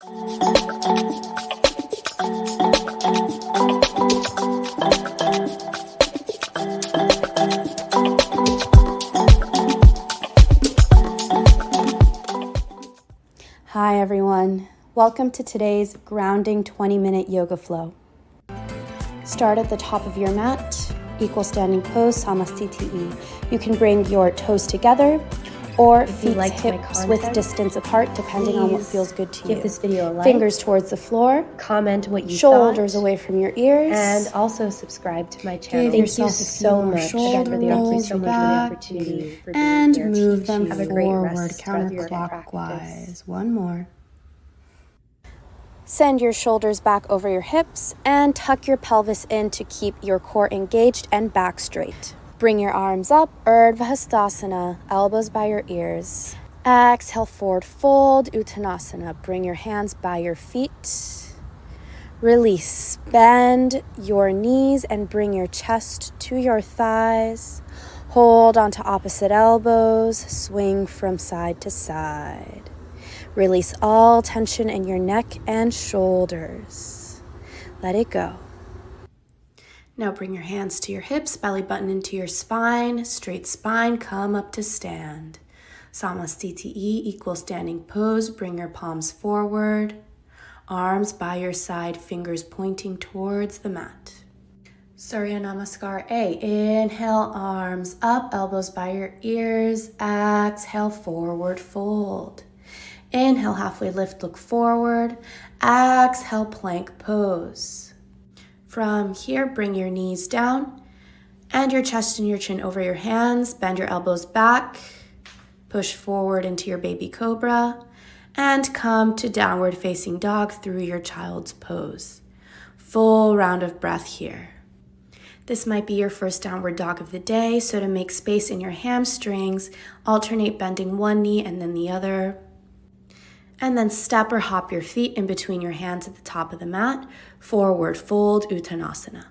Hi everyone, welcome to today's grounding 20-minute yoga flow. Start at the top of your mat, equal standing pose, Samastiti. You can bring your toes together or feet hips width distance apart depending on what feels good to you. Give this video a like. Fingers towards the floor. Comment what you Shoulders thought. away from your ears. And also subscribe to my channel. Give yourself so much shoulder rolls for the back opportunity for and being here. move them Have a great forward rest of your counterclockwise. practice. One more. Send your shoulders back over your hips and tuck your pelvis in to keep your core engaged and back straight. Bring your arms up, Urdhva Hastasana, elbows by your ears. Exhale, forward fold, Uttanasana. Bring your hands by your feet. Release, bend your knees and bring your chest to your thighs. Hold onto opposite elbows, swing from side to side. Release all tension in your neck and shoulders. Let it go. Now bring your hands to your hips, belly button into your spine, straight spine, come up to stand. Samastiti, equal standing pose, bring your palms forward, arms by your side, fingers pointing towards the mat. Surya Namaskar A. Inhale, arms up, elbows by your ears. Exhale, forward fold. Inhale, halfway lift, look forward. Exhale, plank pose. From here, bring your knees down and your chest and your chin over your hands. Bend your elbows back. Push forward into your baby cobra and come to downward facing dog through your child's pose. Full round of breath here. This might be your first downward dog of the day, so to make space in your hamstrings, alternate bending one knee and then the other. And then step or hop your feet in between your hands at the top of the mat. Forward fold, Uttanasana.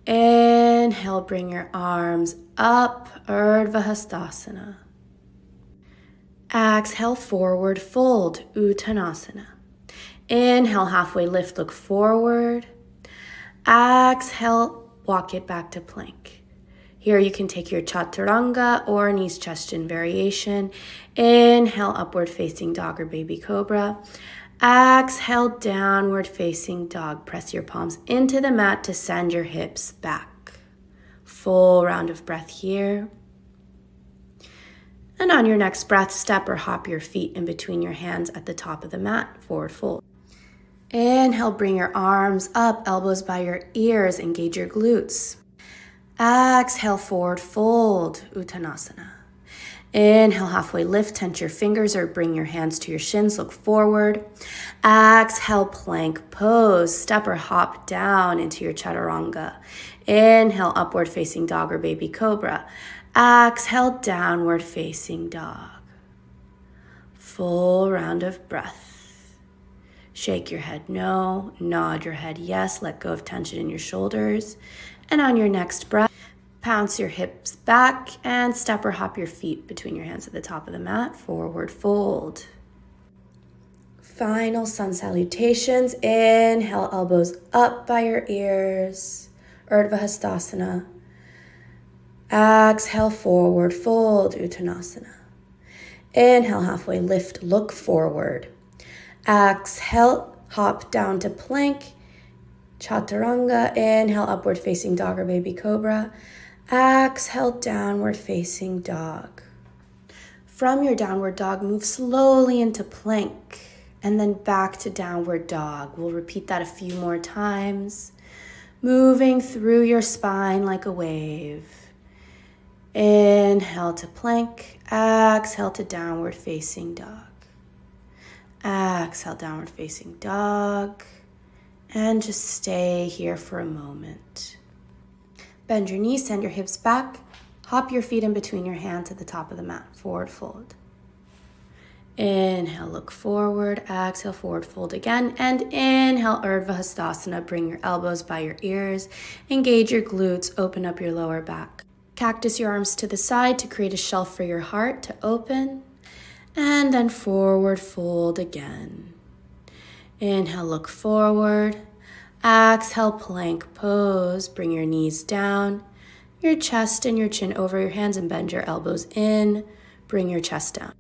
Inhale, bring your arms up, Urdhva Hastasana. Exhale, forward fold, Uttanasana. Inhale, halfway lift, look forward. Exhale, walk it back to plank. Here you can take your chaturanga or knees, chest, chin variation. Inhale, upward facing dog or baby cobra. Exhale, downward facing dog. Press your palms into the mat to send your hips back. Full round of breath here. And on your next breath, step or hop your feet in between your hands at the top of the mat, forward fold. Inhale, bring your arms up, elbows by your ears, engage your glutes. Exhale, forward fold, Uttanasana. Inhale, halfway lift, tense your fingers or bring your hands to your shins, look forward. Exhale, plank pose, step or hop down into your chaturanga. Inhale, upward facing dog or baby cobra. Exhale, downward facing dog. Full round of breath. Shake your head no, nod your head yes, let go of tension in your shoulders. And on your next breath, pounce your hips back and step or hop your feet between your hands at the top of the mat, forward fold. Final sun salutations. Inhale, elbows up by your ears, Urdhva Hastasana. Exhale, forward fold, Uttanasana. Inhale, halfway lift, look forward. Exhale, hop down to plank. Chaturanga, inhale, upward facing dog or baby cobra. Exhale, downward facing dog. From your downward dog, move slowly into plank and then back to downward dog. We'll repeat that a few more times, moving through your spine like a wave. Inhale to plank, exhale to downward facing dog. Exhale, downward facing dog. And just stay here for a moment. Bend your knees, send your hips back. Hop your feet in between your hands at the top of the mat, forward fold. Inhale, look forward. Exhale, forward fold again. And inhale, Urdhva Hastasana. Bring your elbows by your ears. Engage your glutes. Open up your lower back. Cactus your arms to the side to create a shelf for your heart to open. And then forward fold again. Inhale, look forward. Exhale, plank pose. Bring your knees down, your chest and your chin over your hands, and bend your elbows in. Bring your chest down.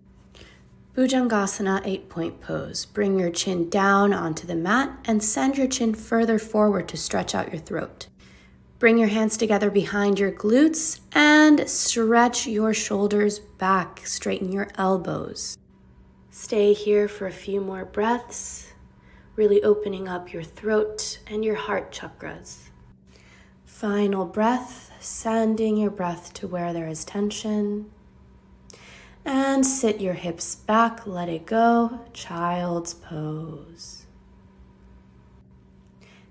Bhujangasana 8-point pose. Bring your chin down onto the mat and send your chin further forward to stretch out your throat. Bring your hands together behind your glutes and stretch your shoulders back. Straighten your elbows. Stay here for a few more breaths, really opening up your throat and your heart chakras. Final breath, sending your breath to where there is tension. And sit your hips back, let it go, child's pose.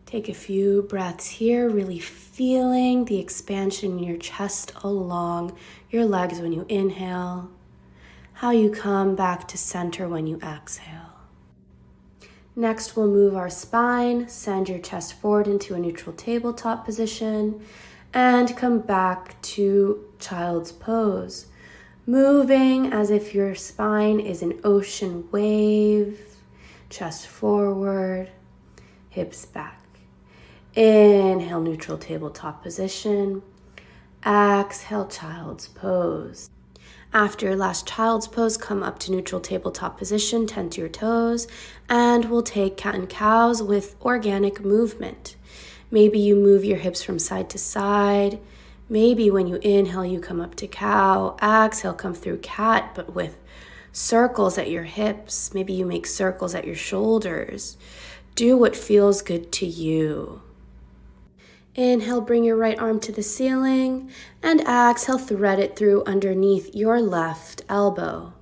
Take a few breaths here, really feeling the expansion in your chest along your legs when you inhale, how you come back to center when you exhale. Next, we'll move our spine, send your chest forward into a neutral tabletop position, and come back to child's pose. Moving as if your spine is an ocean wave, chest forward, hips back. Inhale, neutral tabletop position. Exhale, child's pose. After your last child's pose, come up to neutral tabletop position, tent your toes, and we'll take cat and cows with organic movement. Maybe you move your hips from side to side. Maybe when you inhale, you come up to cow. Exhale, come through cat, but with circles at your hips. Maybe you make circles at your shoulders. Do what feels good to you. Inhale, bring your right arm to the ceiling, and exhale, thread it through underneath your left elbow.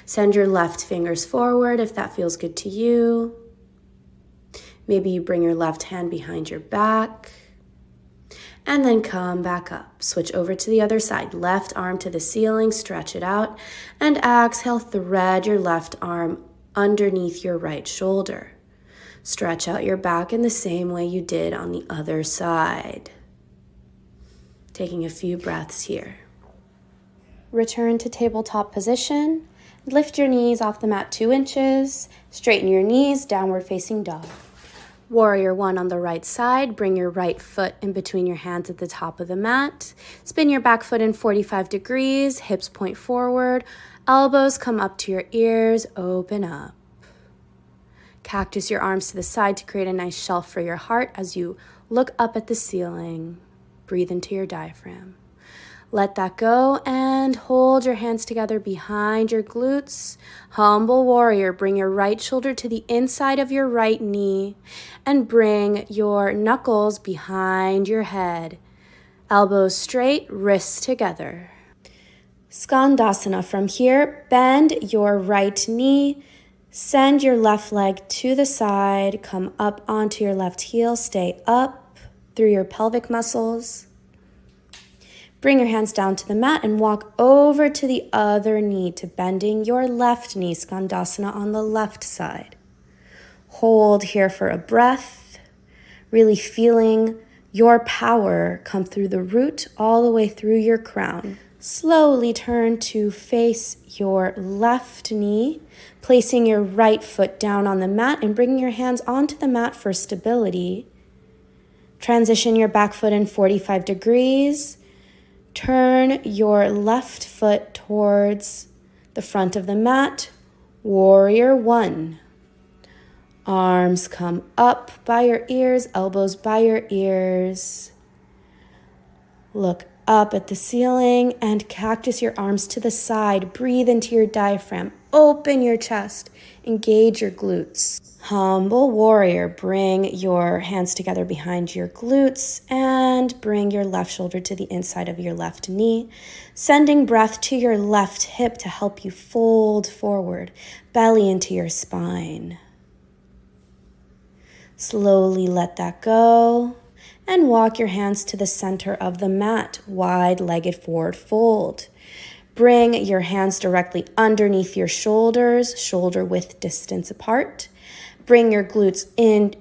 Send your left fingers forward if that feels good to you. Maybe you bring your left hand behind your back, and then come back up. Switch over to the other side. Left arm to the ceiling, stretch it out, and exhale, thread your left arm underneath your right shoulder. Stretch out your back in the same way you did on the other side. Taking a few breaths here. Return to tabletop position. Lift your knees off the mat 2 inches. Straighten your knees, downward facing dog. Warrior 1 on the right side. Bring your right foot in between your hands at the top of the mat. Spin your back foot in 45 degrees. Hips point forward. Elbows come up to your ears. Open up. Cactus your arms to the side to create a nice shelf for your heart as you look up at the ceiling. Breathe into your diaphragm. Let that go and hold your hands together behind your glutes. Humble warrior, bring your right shoulder to the inside of your right knee and bring your knuckles behind your head. Elbows straight, wrists together. Skandasana. From here, bend your right knee. Send your left leg to the side, come up onto your left heel, stay up through your pelvic muscles. Bring your hands down to the mat and walk over to the other knee to bending your left knee, Skandasana on the left side. Hold here for a breath, really feeling your power come through the root all the way through your crown. Slowly turn to face your left knee, placing your right foot down on the mat and bringing your hands onto the mat for stability. Transition your back foot in 45 degrees. Turn your left foot towards the front of the mat. Warrior 1. Arms come up by your ears, elbows by your ears. Look up at the ceiling and cactus your arms to the side. Breathe into your diaphragm. Open your chest. Engage your glutes. Humble warrior. Bring your hands together behind your glutes and bring your left shoulder to the inside of your left knee. Sending breath to your left hip to help you fold forward. Belly into your spine. Slowly let that go. And walk your hands to the center of the mat, wide-legged forward fold. Bring your hands directly underneath your shoulders, shoulder width distance apart. Bring your glutes in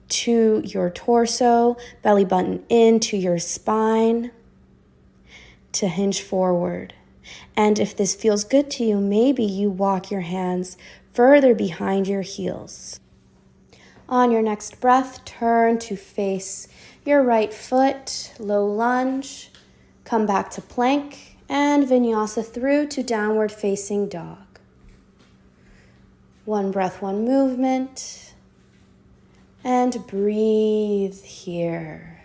to your torso, belly button into your spine to hinge forward. And if this feels good to you, maybe you walk your hands further behind your heels. On your next breath, turn to face your right foot, low lunge, come back to plank, and vinyasa through to downward facing dog. One breath, one movement, and breathe here,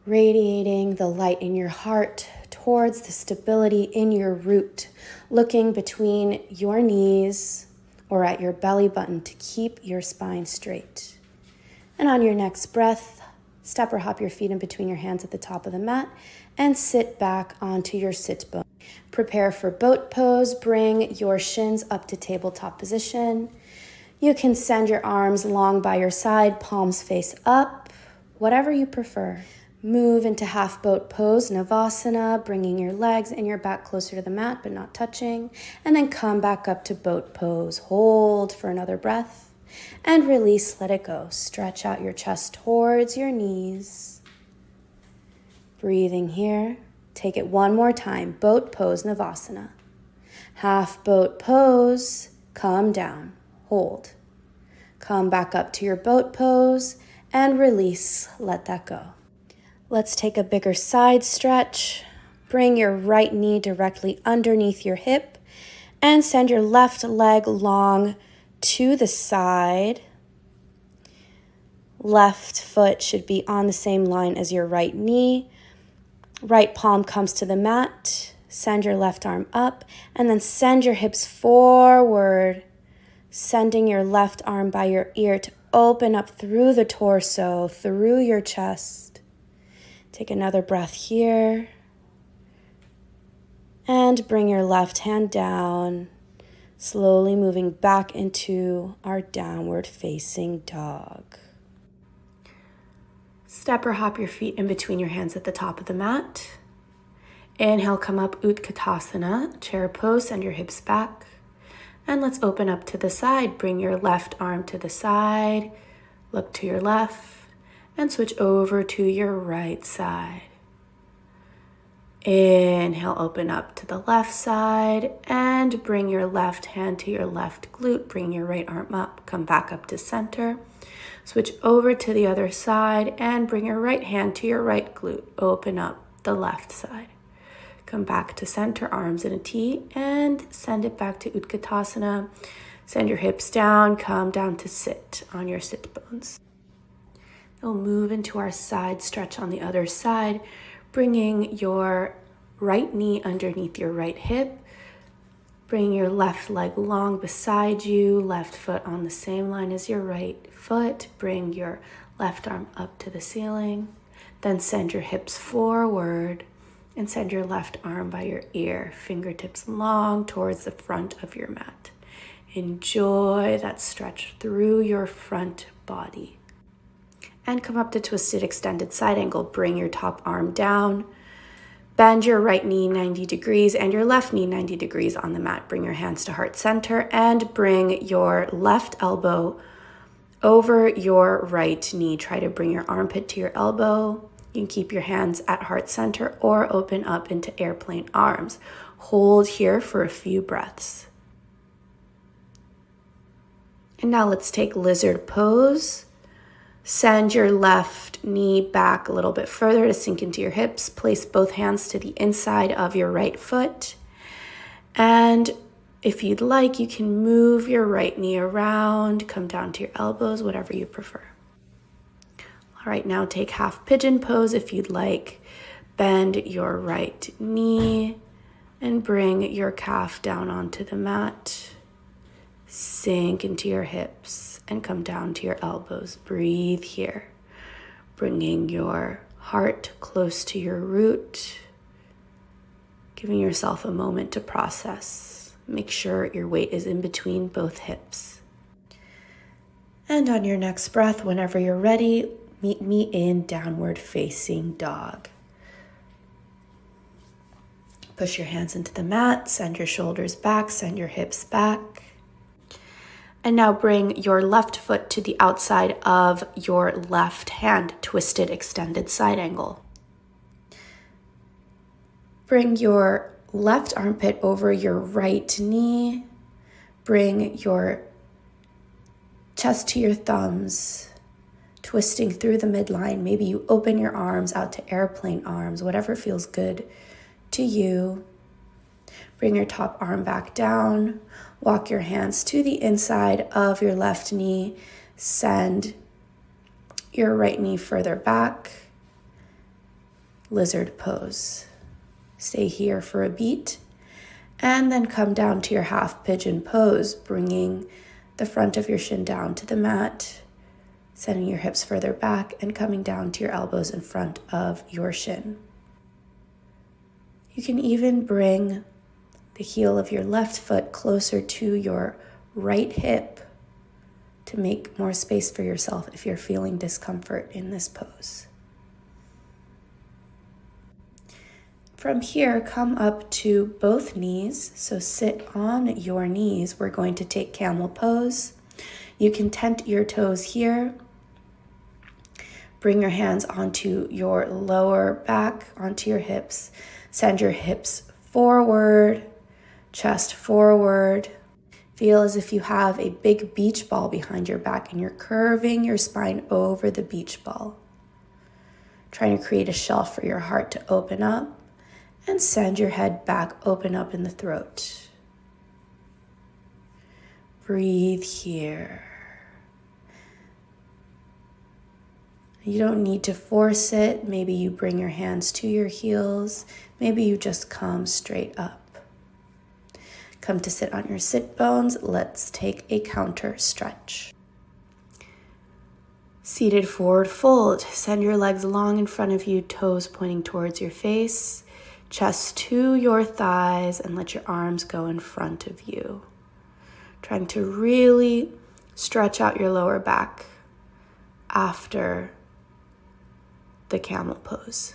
radiating the light in your heart towards the stability in your root, looking between your knees or at your belly button to keep your spine straight. And on your next breath, step or hop your feet in between your hands at the top of the mat and sit back onto your sit bone. Prepare for boat pose. Bring your shins up to tabletop position. You can send your arms long by your side, palms face up, whatever you prefer. Move into half boat pose, Navasana, bringing your legs and your back closer to the mat but not touching. And then come back up to boat pose. Hold for another breath and release, let it go. Stretch out your chest towards your knees. Breathing here. Take it one more time. Boat pose, Navasana. Half boat pose, come down, hold. Come back up to your boat pose and release, let that go. Let's take a bigger side stretch. Bring your right knee directly underneath your hip and send your left leg long to the side. Left foot should be on the same line as your right knee. Right palm comes to the mat. Send your left arm up and then send your hips forward, sending your left arm by your ear to open up through the torso, through your chest. Take another breath here. And bring your left hand down, slowly moving back into our downward facing dog. Step or hop your feet in between your hands at the top of the mat. Inhale, come up, Utkatasana, chair pose, send your hips back. And let's open up to the side. Bring your left arm to the side, look to your left, and switch over to your right side. Inhale, open up to the left side, and bring your left hand to your left glute. Bring your right arm up, come back up to center. Switch over to the other side, and bring your right hand to your right glute. Open up the left side. Come back to center, arms in a T, and send it back to Utkatasana. Send your hips down, come down to sit on your sit bones. We'll move into our side stretch on the other side, bringing your right knee underneath your right hip. Bring your left leg long beside you, left foot on the same line as your right foot. Bring your left arm up to the ceiling. Then send your hips forward and send your left arm by your ear, fingertips long towards the front of your mat. Enjoy that stretch through your front body. And come up to twisted extended side angle. Bring your top arm down. Bend your right knee 90 degrees and your left knee 90 degrees on the mat. Bring your hands to heart center and bring your left elbow over your right knee. Try to bring your armpit to your elbow. You can keep your hands at heart center or open up into airplane arms. Hold here for a few breaths. And now let's take lizard pose. Send your left knee back a little bit further to sink into your hips. Place both hands to the inside of your right foot. And if you'd like, you can move your right knee around, come down to your elbows, whatever you prefer. All right, now take half pigeon pose if you'd like. Bend your right knee and bring your calf down onto the mat. Sink into your hips and come down to your elbows. Breathe here, bringing your heart close to your root, giving yourself a moment to process. Make sure your weight is in between both hips. And on your next breath, whenever you're ready, meet me in downward facing dog. Push your hands into the mat, send your shoulders back, send your hips back. And now bring your left foot to the outside of your left hand, twisted extended side angle. Bring your left armpit over your right knee. Bring your chest to your thumbs, twisting through the midline. Maybe you open your arms out to airplane arms, whatever feels good to you. Bring your top arm back down. Walk your hands to the inside of your left knee. Send your right knee further back. Lizard pose. Stay here for a beat. And then come down to your half pigeon pose, bringing the front of your shin down to the mat, sending your hips further back and coming down to your elbows in front of your shin. You can even bring the heel of your left foot closer to your right hip to make more space for yourself if you're feeling discomfort in this pose. From here, come up to both knees. So sit on your knees. We're going to take camel pose. You can tent your toes here. Bring your hands onto your lower back, onto your hips. Send your hips forward, chest forward. Feel as if you have a big beach ball behind your back and you're curving your spine over the beach ball. Trying to create a shelf for your heart to open up. And send your head back, open up in the throat. Breathe here. You don't need to force it. Maybe you bring your hands to your heels. Maybe you just come straight up. Come to sit on your sit bones. Let's take a counter stretch. Seated forward fold. Send your legs long in front of you, toes pointing towards your face. Chest to your thighs and let your arms go in front of you. Trying to really stretch out your lower back after the camel pose.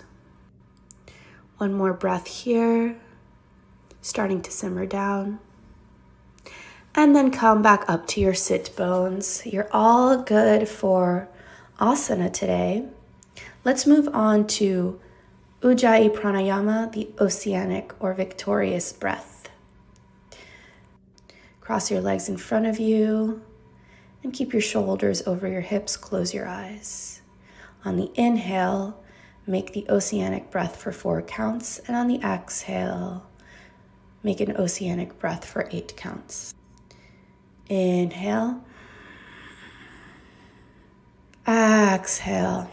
One more breath here, starting to simmer down. And then come back up to your sit bones. You're all good for asana today. Let's move on to Ujjayi Pranayama, the oceanic or victorious breath. Cross your legs in front of you and keep your shoulders over your hips. Close your eyes. On the inhale, make the oceanic breath for 4 counts. And on the exhale, make an oceanic breath for 8 counts. Inhale. Exhale.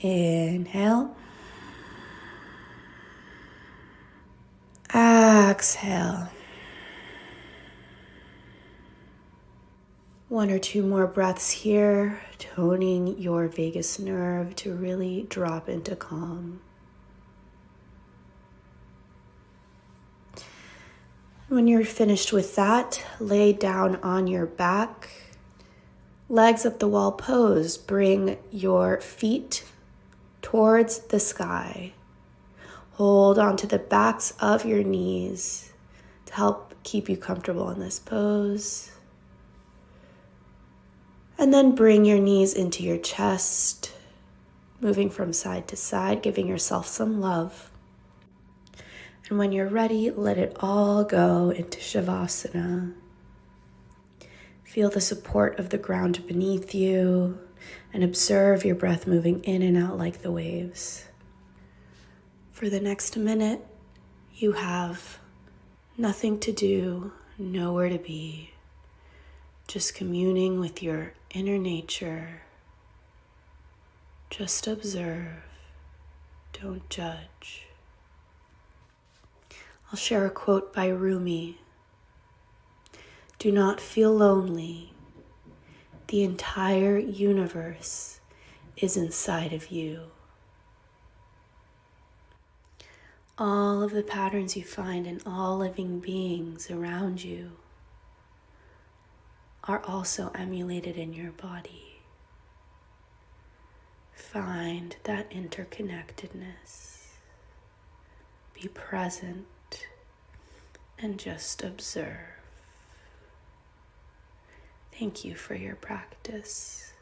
Inhale. Exhale. 1 or 2 more breaths here, toning your vagus nerve to really drop into calm. When you're finished with that, lay down on your back. Legs up the wall pose. Bring your feet towards the sky. Hold onto the backs of your knees to help keep you comfortable in this pose. And then bring your knees into your chest, moving from side to side, giving yourself some love. And when you're ready, let it all go into Shavasana. Feel the support of the ground beneath you and observe your breath moving in and out like the waves. For the next minute, you have nothing to do, nowhere to be, just communing with your inner nature. Just observe, don't judge. I'll share a quote by Rumi. Do not feel lonely. The entire universe is inside of you. All of the patterns you find in all living beings around you are also emulated in your body. Find that interconnectedness. Be present and just observe. Thank you for your practice.